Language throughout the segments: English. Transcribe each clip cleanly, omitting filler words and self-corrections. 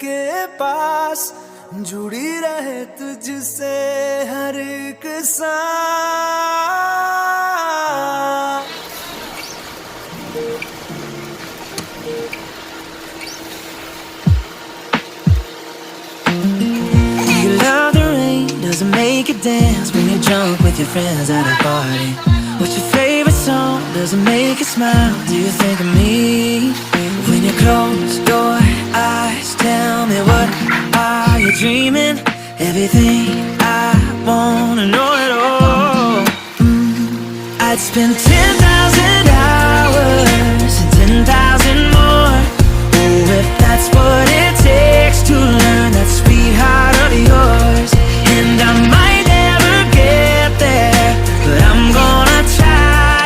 के पास जुड़ी रहे तुझसे हर एक सांस। You love the rain, doesn't make it dance when you're drunk with your friends at a party. What's your favorite song, doesn't make you smile? Do you think of me? When you close your eyes, tell me what are you dreaming? Everything I wanna know it all. I'd spend 10,000 hours and 10,000 more. Oh, if that's what it takes to learn that sweet heart of yours. And I might never get there, but I'm gonna try.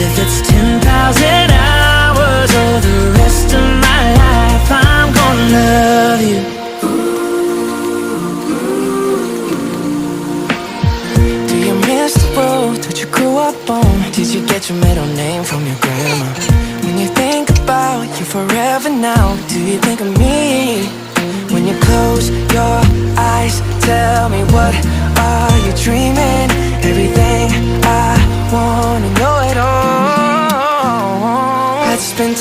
If it's 10,000 hours or the rest of my life, I'm gonna love you. Do you miss the road that you grew up on? Did you get your middle name from your grandma? When you think about you forever now, do you think of me? When you close your eyes, tell me what are you dreaming? Everything I wanna know it all. I'd spend